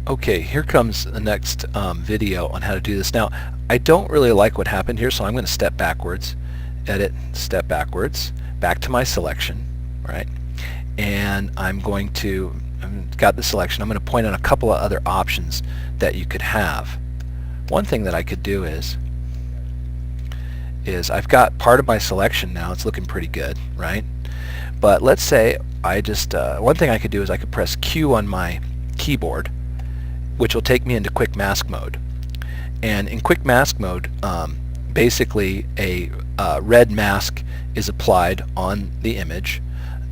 Okay, here comes the next video on how to do this. Now, I don't really like what happened here, so I'm going to step backwards, edit, step backwards, back to my selection, right? And I've got the selection. I'm going to point out a couple of other options that you could have. One thing that I could do is I've got part of my selection now. It's looking pretty good, right? But let's say one thing I could do is I could press Q on my keyboard, which will take me into quick mask mode. And in quick mask mode, basically a red mask is applied on the image,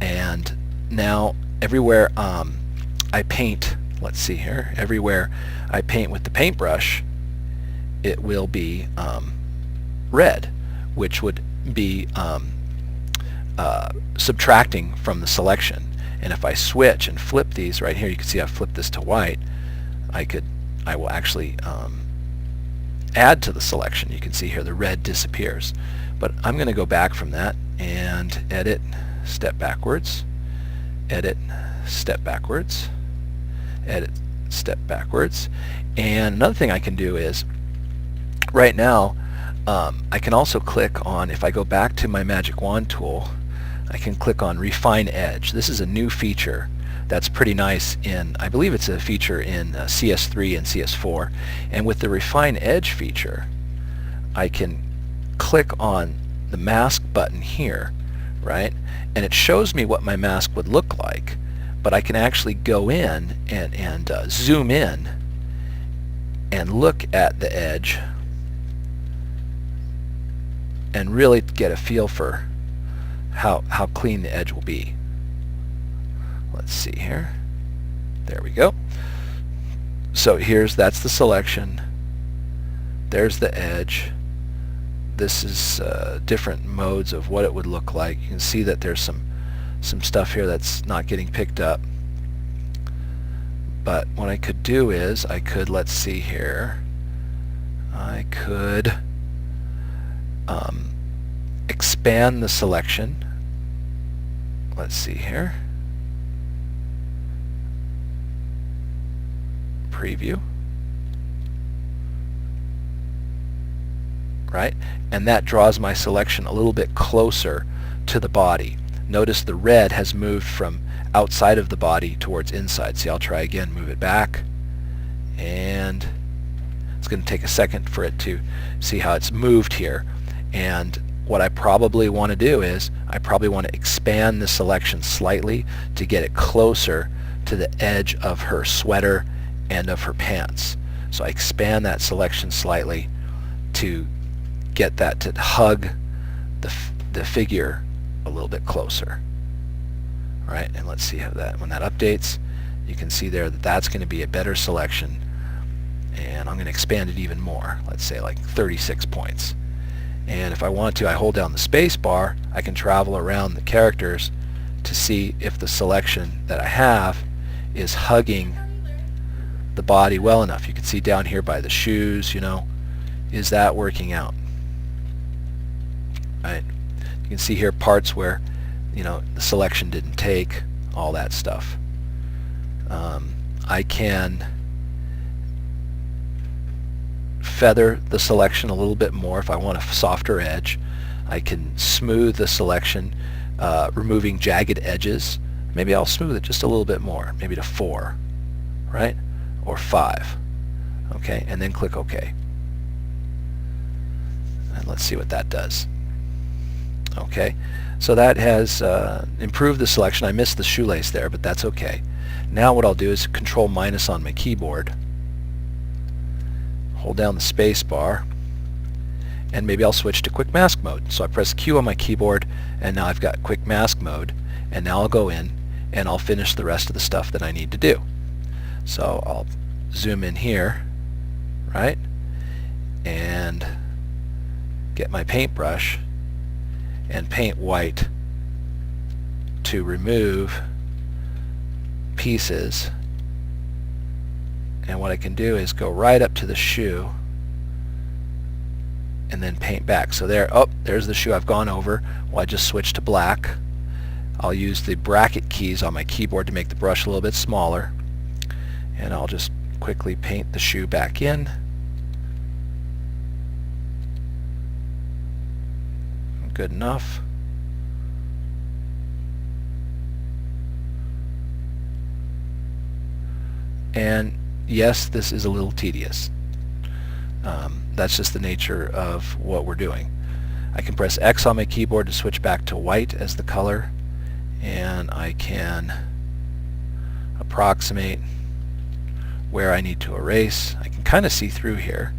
and now everywhere I paint, let's see here, everywhere I paint with the paintbrush, it will be red, which would be subtracting from the selection. And if I switch and flip these right here, you can see I flipped this to white. I will actually add to the selection. You can see here the red disappears. But I'm going to go back from that and edit, step backwards, edit, step backwards, edit, step backwards. And another thing I can do is, right now, I can also click on, if I go back to my magic wand tool, I can click on Refine Edge. This is a new feature that's pretty nice I believe it's a feature in CS3 and CS4. And with the Refine Edge feature, I can click on the mask button here, right? And it shows me what my mask would look like, but I can actually go in and zoom in and look at the edge and really get a feel for how clean the edge will be. Let's see here. There we go. So that's the selection. There's the edge. This is different modes of what it would look like. You can see that there's some stuff here that's not getting picked up. But what I could do is let's see here, I could expand the selection. Let's see here. Preview. Right? And that draws my selection a little bit closer to the body. Notice the red has moved from outside of the body towards inside. See, I'll try again, move it back, and it's going to take a second for it to see how it's moved here. And what I probably want to do is I probably want to expand the selection slightly to get it closer to the edge of her sweater and of her pants. So I expand that selection slightly to get that to hug the figure a little bit closer. All right, and let's see how when that updates, you can see there that that's going to be a better selection, and I'm going to expand it even more. Let's say like 36 points. And if I want to, I hold down the space bar, I can travel around the characters to see if the selection that I have is hugging the body well enough. You can see down here by the shoes, is that working out? Right? You can see here parts where, the selection didn't take, all that stuff. I can feather the selection a little bit more if I want a softer edge. I can smooth the selection, removing jagged edges. Maybe I'll smooth it just a little bit more, maybe to 4, right? Or 5. Okay, and then click OK. And let's see what that does. Okay, so that has improved the selection. I missed the shoelace there, but that's okay. Now what I'll do is Control- on my keyboard, hold down the space bar, and maybe I'll switch to quick mask mode. So I press Q on my keyboard, and now I've got quick mask mode, and now I'll go in and I'll finish the rest of the stuff that I need to do. So I'll zoom in here, right, and get my paintbrush and paint white to remove pieces. And what I can do is go right up to the shoe and then paint back. So there's the shoe I've gone over. Well, I just switched to black. I'll use the bracket keys on my keyboard to make the brush a little bit smaller, and I'll just quickly paint the shoe back in. Good enough. And yes, this is a little tedious. That's just the nature of what we're doing. I can press X on my keyboard to switch back to white as the color, and I can approximate where I need to erase. I can kind of see through here.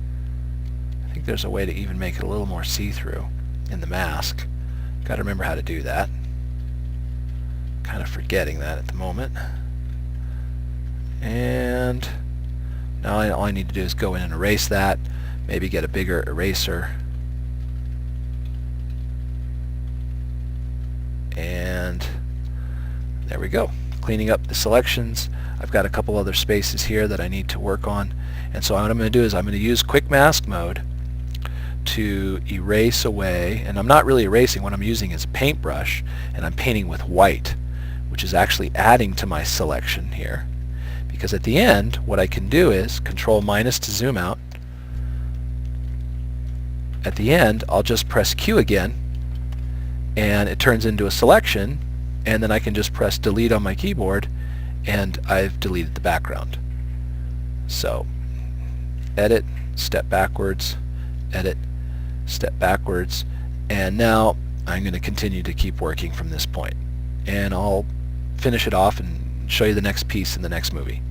I think there's a way to even make it a little more see-through in the mask. Got to remember how to do that. Kind of forgetting that at the moment. And now all I need to do is go in and erase that. Maybe get a bigger eraser. And there we go. Cleaning up the selections. I've got a couple other spaces here that I need to work on. And so what I'm going to do is I'm going to use quick mask mode to erase away. And I'm not really erasing. What I'm using is a paintbrush, and I'm painting with white, which is actually adding to my selection here. Because at the end, what I can do is Control minus to zoom out. At the end, I'll just press Q again, and it turns into a selection, and then I can just press delete on my keyboard, and I've deleted the background. So, edit, step backwards, edit, step backwards, and now I'm going to continue to keep working from this point. And I'll finish it off and show you the next piece in the next movie.